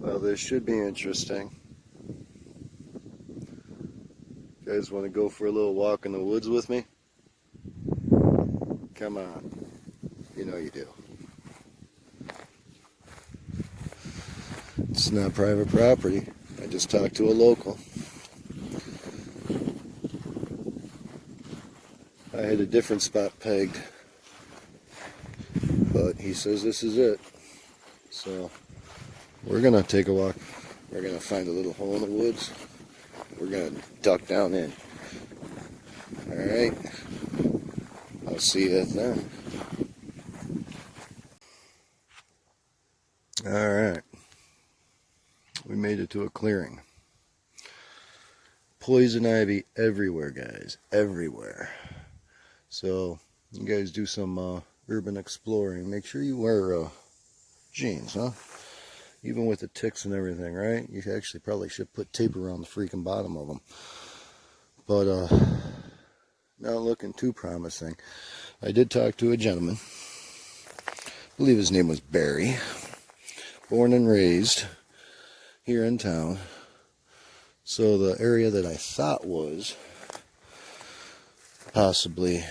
Well, this should be interesting. You guys want to go for a little walk in the woods with me? Come on. You know you do. It's not private property. I just talked to a local. I had a different spot pegged, but he says this is it. So we're gonna take a walk. We're gonna find a little hole in the woods. We're gonna duck down in. All right. I'll see you then. All right. We made it to a clearing. Poison ivy everywhere, guys. Everywhere. So you guys do some urban exploring. Make sure you wear jeans, huh? Even with the ticks and everything, right? You actually probably should put tape around the freaking bottom of them. But not looking too promising. I did talk to a gentleman. I believe his name was Barry. Born and raised here in town. So the area that I thought was possibly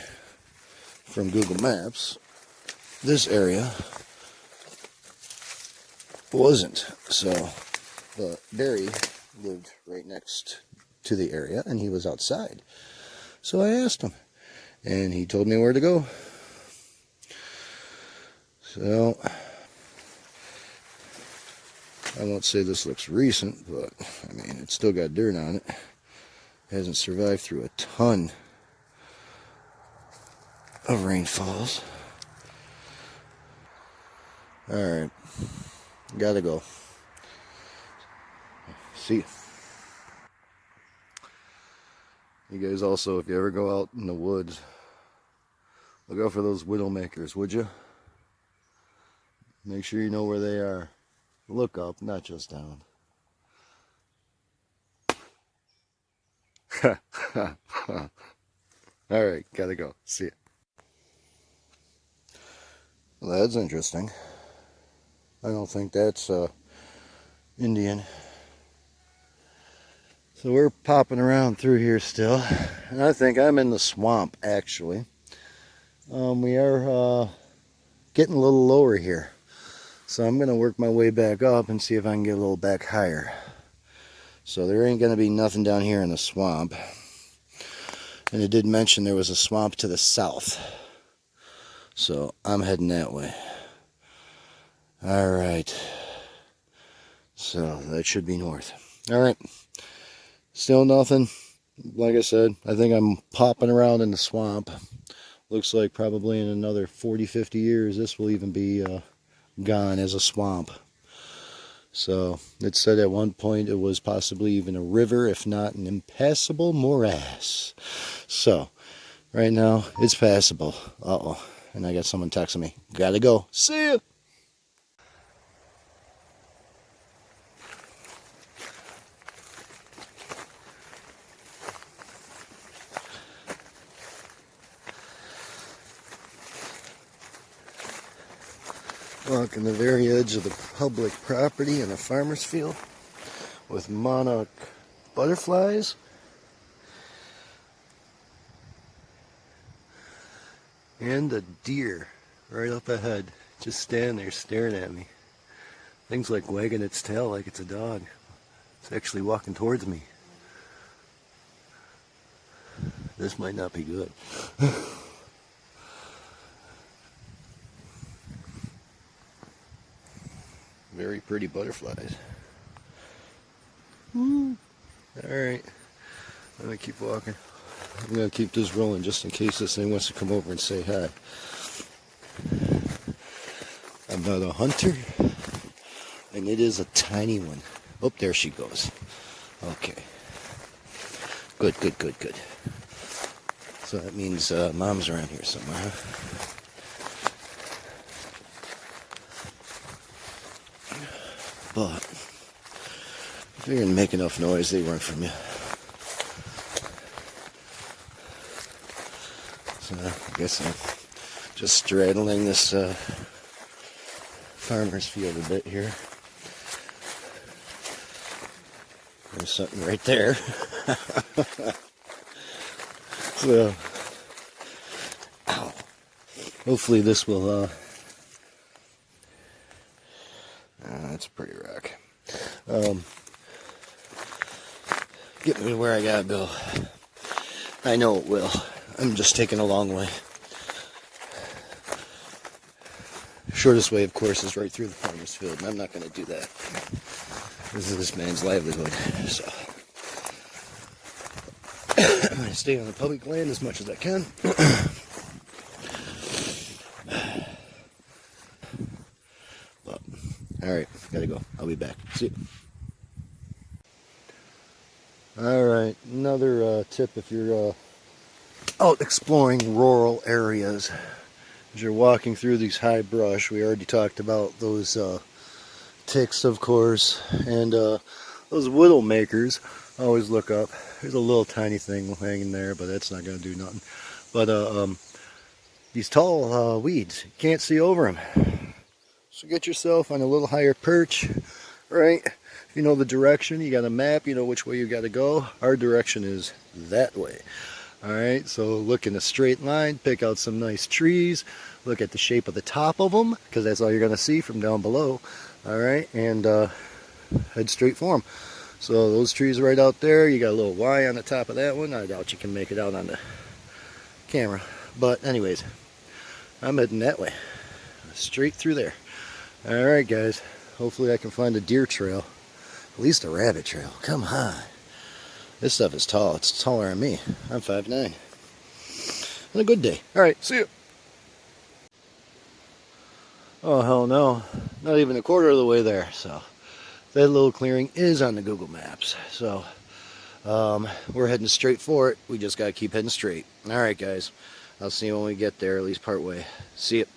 from Google Maps, this area wasn't. So, but Barry lived right next to the area and he was outside. So I asked him and he told me where to go. So I won't say this looks recent, but I mean, it's still got dirt on it. It hasn't survived through a ton of rainfalls. Alright, gotta go. See ya. You guys also, if you ever go out in the woods, look out for those widowmakers, would you? Make sure you know where they are. Look up, not just down. Alright, gotta go. See ya. Well, that's interesting. I don't think that's Indian. So we're popping around through here still. And I think I'm in the swamp, actually. We are getting a little lower here. So I'm going to work my way back up and see if I can get a little back higher. So there ain't going to be nothing down here in the swamp. And it did mention there was a swamp to the south. So I'm heading that way. Alright. So that should be north. Alright. Still nothing. Like I said, I think I'm popping around in the swamp. Looks like probably in another 40-50 years this will even be gone as a swamp. So it said at one point it was possibly even a river, if not an impassable morass. So right now it's passable. Uh-oh. And I got someone texting me. Gotta go. See ya. Walking the very edge of the public property in a farmer's field with monarch butterflies. And a deer right up ahead, just standing there staring at me. Thing's like wagging its tail like it's a dog. It's actually walking towards me. This might not be good. Very pretty butterflies. Alright, I'm going to keep walking. I'm going to keep this rolling just in case this thing wants to come over and say hi. I'm not a hunter, and it is a tiny one. Oh, there she goes. Okay. Good. So that means mom's around here somewhere, huh? But if you're going to make enough noise, they run from you. So I guess I'm just straddling this farmer's field a bit here. There's something right there. So, ow. Hopefully this will, that's a pretty rock. Get me to where I gotta go. I know it will. I'm just taking a long way. Shortest way, of course, is right through the farmer's field, and I'm not going to do that. This is this man's livelihood, so I'm going to stay on the public land as much as I can. But, alright, gotta go. I'll be back. See you. Alright, another tip if you're out exploring rural areas. As you're walking through these high brush, we already talked about those ticks, of course, and those widow makers. Always look up. There's a little tiny thing hanging there, but that's not going to do nothing. But these tall weeds, you can't see over them. So get yourself on a little higher perch, right? If you know the direction, you got a map, you know which way you got to go. Our direction is that way. Alright, so look in a straight line, pick out some nice trees, look at the shape of the top of them, because that's all you're going to see from down below. Alright, and head straight for them. So those trees right out there, you got a little Y on the top of that one. I doubt you can make it out on the camera. But anyways, I'm heading that way. Straight through there. Alright guys, hopefully I can find a deer trail. At least a rabbit trail. Come on. This stuff is tall. It's taller than me. I'm 5'9". On a good day. Alright, see you. Oh, hell no. Not even a quarter of the way there. So, that little clearing is on the Google Maps. So, we're heading straight for it. We just got to keep heading straight. Alright, guys. I'll see you when we get there, at least part way. See you.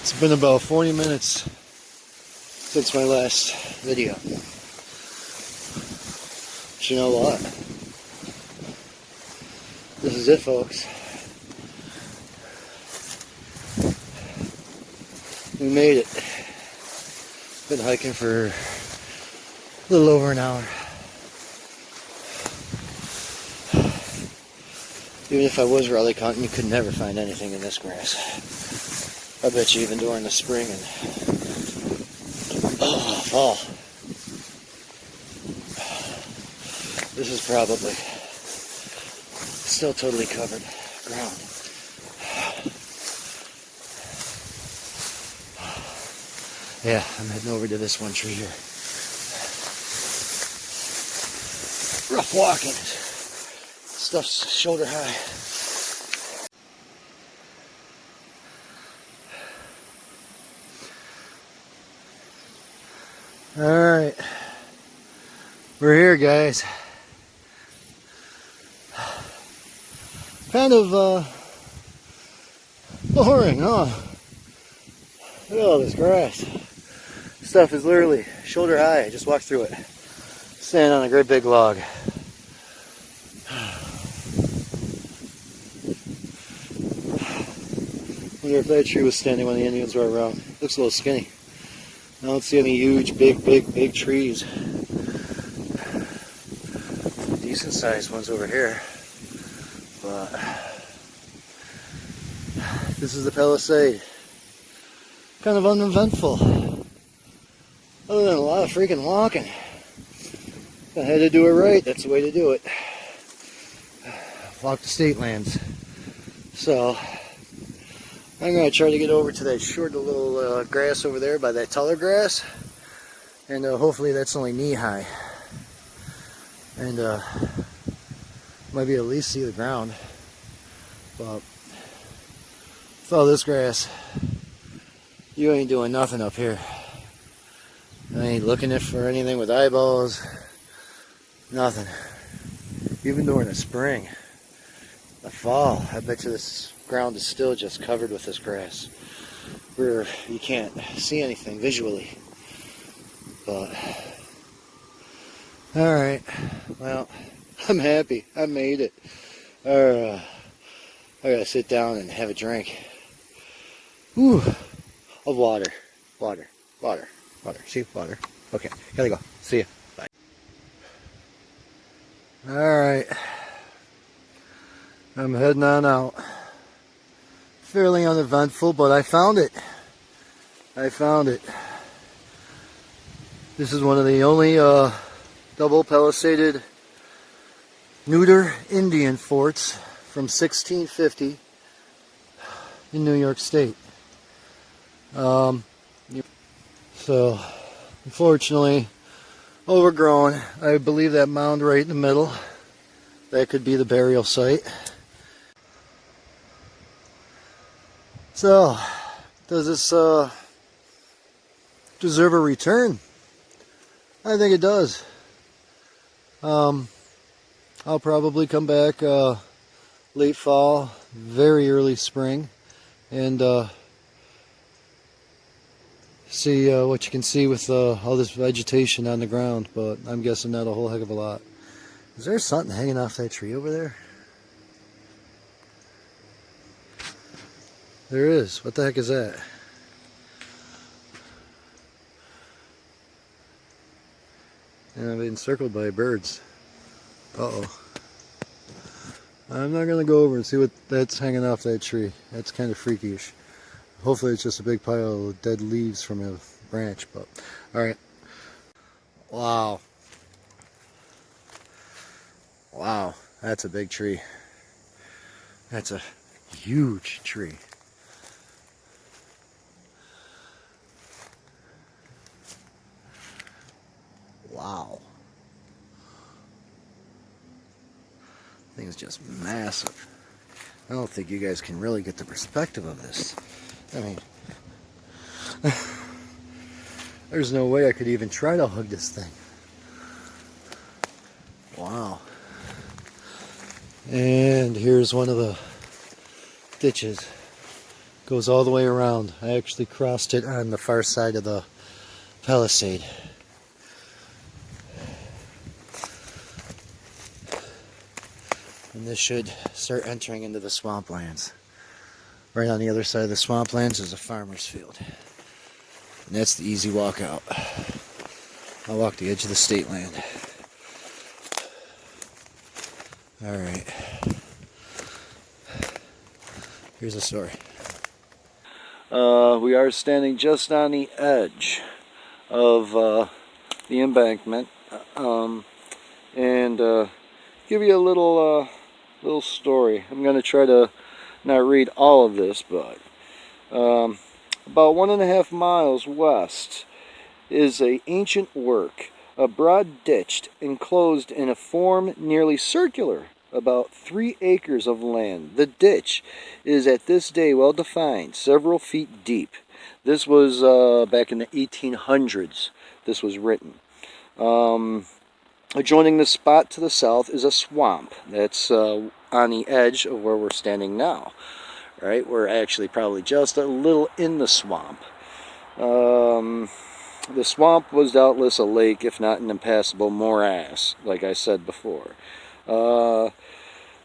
It's been about 40 minutes since my last video. But you know what? This is it, folks. We made it. Been hiking for a little over an hour. Even if I was rally hunting, you could never find anything in this grass. I bet you even during the spring and fall. This is probably still totally covered ground. Yeah, I'm heading over to this one tree here. Rough walking. Stuff's shoulder high. Alright, we're here, guys. Kind of boring, huh? Look at all this grass. Stuff is literally shoulder high. I just walked through it. Standing on a great big log. Wonder if that tree was standing when the Indians were around. Looks a little skinny. I don't see any huge, big trees. Decent sized ones over here. But this is the palisade. Kind of uneventful. Other than a lot of freaking walking. I had to do it right. That's the way to do it. Walk the state lands. So I'm going to try to get over to that short little grass over there by that taller grass. And hopefully that's only knee high. And might be able to at least see the ground. But with all this grass, you ain't doing nothing up here. I ain't looking for anything with eyeballs. Nothing. Even during the spring, the fall, I bet you this ground is still just covered with this grass, where you can't see anything visually. But alright, well, I'm happy. I made it. I gotta sit down and have a drink. Whew. Of water. Water. Water. Water. See? Water. Okay. Gotta go. See ya. Bye. Alright. I'm heading on out. Fairly uneventful, but I found it. I found it. This is one of the only double palisaded Neuter Indian forts from 1650 in New York State. So, unfortunately, overgrown. I believe that mound right in the middle, that could be the burial site. So, does this deserve a return? I think it does. I'll probably come back late fall, very early spring, and see what you can see with all this vegetation on the ground, but I'm guessing not a whole heck of a lot. Is there something hanging off that tree over there? There is. What the heck is that? And I've been encircled by birds. Uh-oh. I'm not going to go over and see what that's hanging off that tree. That's kind of freakish. Hopefully it's just a big pile of dead leaves from a branch, but alright. Wow. Wow, that's a big tree. That's a huge tree. Wow. Thing's just massive. I don't think you guys can really get the perspective of this. I mean, there's no way I could even try to hug this thing. Wow. And here's one of the ditches. Goes all the way around. I actually crossed it on the far side of the palisade. And this should start entering into the swamplands. Right on the other side of the swamplands is a farmer's field. And that's the easy walk out. I'll walk the edge of the state land. Alright. Here's the story. We are standing just on the edge of the embankment. And give you a little story. I'm going to try to not read all of this, but about 1.5 miles west is an ancient work, a broad ditch enclosed in a form nearly circular, about 3 acres of land. The ditch is at this day well defined, several feet deep. This was back in the 1800s. This was written. Adjoining the spot to the south is a swamp. That's on the edge of where we're standing now. Right? We're actually probably just a little in the swamp. The swamp was doubtless a lake, if not an impassable morass, like I said before.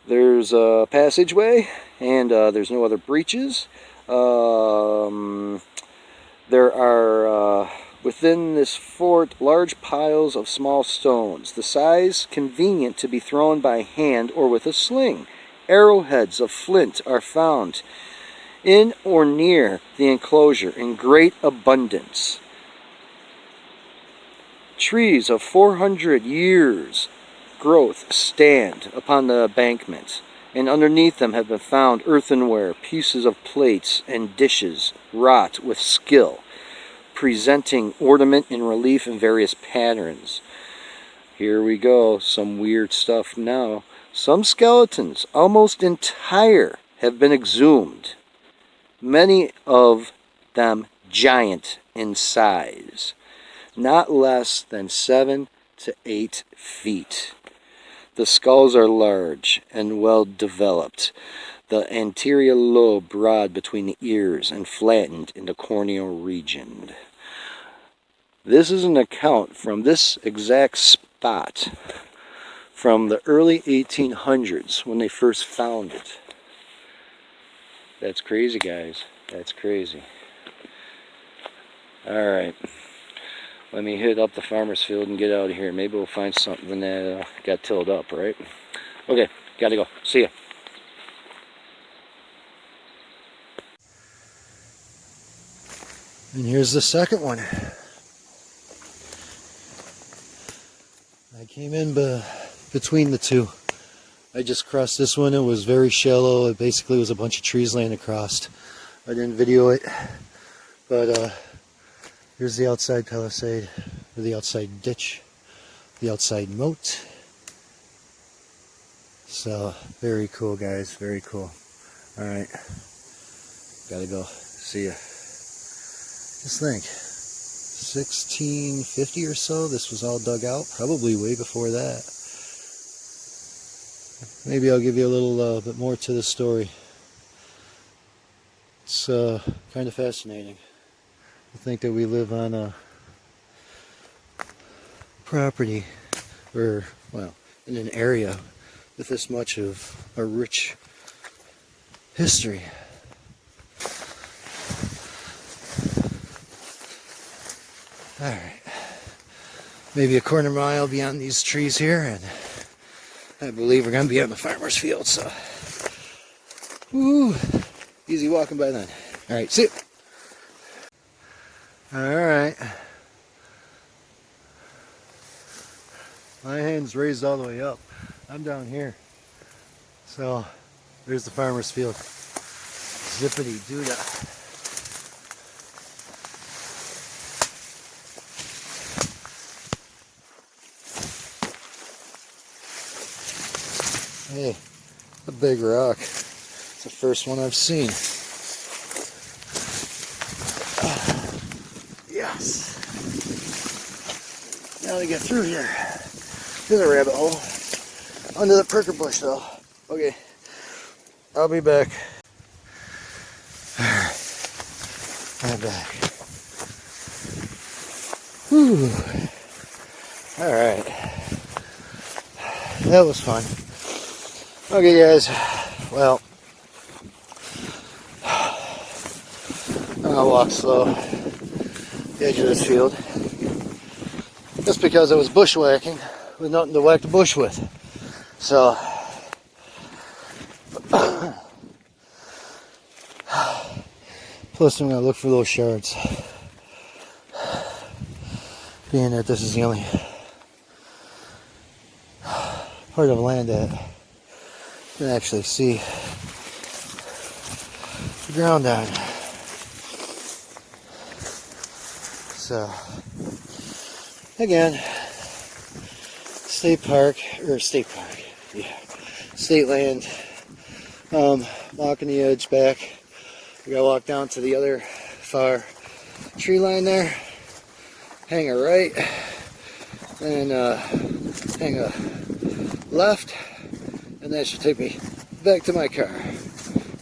There's a passageway, and there's no other breaches. There are, within this fort, large piles of small stones, the size convenient to be thrown by hand or with a sling. Arrowheads of flint are found in or near the enclosure in great abundance. Trees of 400 years' growth stand upon the embankment, and underneath them have been found earthenware, pieces of plates and dishes, wrought with skill, presenting ornament and relief in various patterns. Here we go, some weird stuff now. Some skeletons, almost entire, have been exhumed. Many of them giant in size, not less than 7 to 8 feet. The skulls are large and well developed. The anterior lobe broad between the ears and flattened in the corneal region. This is an account from this exact spot from the early 1800s when they first found it. That's crazy, guys. That's crazy. Alright. Let me hit up the farmer's field and get out of here. Maybe we'll find something that got tilled up, right? Okay, gotta go. See ya. And here's the second one. I came in between the two. I just crossed this one. It was very shallow. It basically was a bunch of trees laying across. I didn't video it, but here's the outside palisade, or the outside ditch, the outside moat. So, very cool, guys. Very cool. Alright. Gotta go. See ya. Just think. 1650 or so, this was all dug out. Probably way before that. Maybe I'll give you a little bit more to the story. It's kind of fascinating to think that we live on a property, or, well, in an area with this much of a rich history. Alright, maybe a quarter mile beyond these trees here, and I believe we're going to be on the farmer's field, so woo, easy walking by then. Alright, see ya. Alright, my hand's raised all the way up. I'm down here, so there's the farmer's field. Zippity doodah. Hey, a big rock. It's the first one I've seen. Yes. Now to get through here. There's a rabbit hole. Under the perker bush though. Okay. I'll be back. Alright. I'm back. Whew. Alright. That was fun. Okay guys, well, I'm gonna walk slow the edge of this field just because I was bushwhacking with nothing to whack the bush with. So plus I'm gonna look for those shards, being that this is the only part of land that you can actually see the ground on. So, again, state land, walking the edge back. We gotta walk down to the other far tree line there, hang a right, and hang a left, and that should take me back to my car.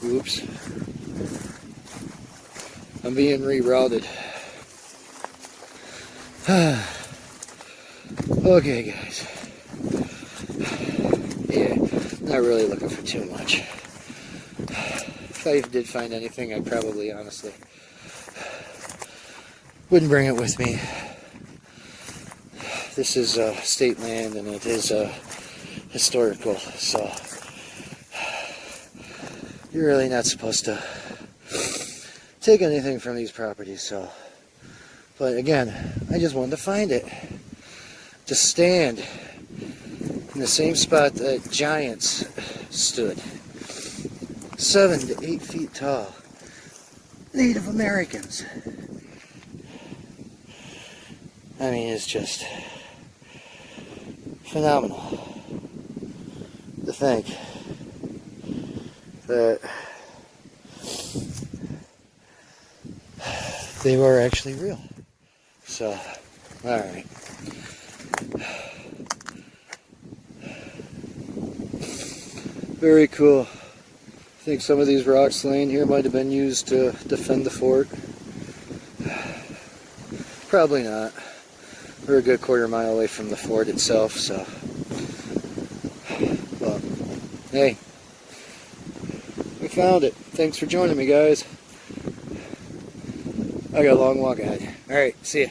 Oops. I'm being rerouted. Okay, guys. Yeah, not really looking for too much. If I did find anything, I probably, honestly, wouldn't bring it with me. This is state land, and it is historical, so you're really not supposed to take anything from these properties. So, but again, I just wanted to find it, to stand in the same spot that giants stood, 7 to 8 feet tall, Native Americans. I mean, it's just phenomenal to think that they were actually real. So, alright. Very cool. I think some of these rocks laying here might have been used to defend the fort. Probably not. We're a good quarter mile away from the fort itself, so Hey, we found it. Thanks for joining me, guys. I got a long walk ahead. Alright, see ya.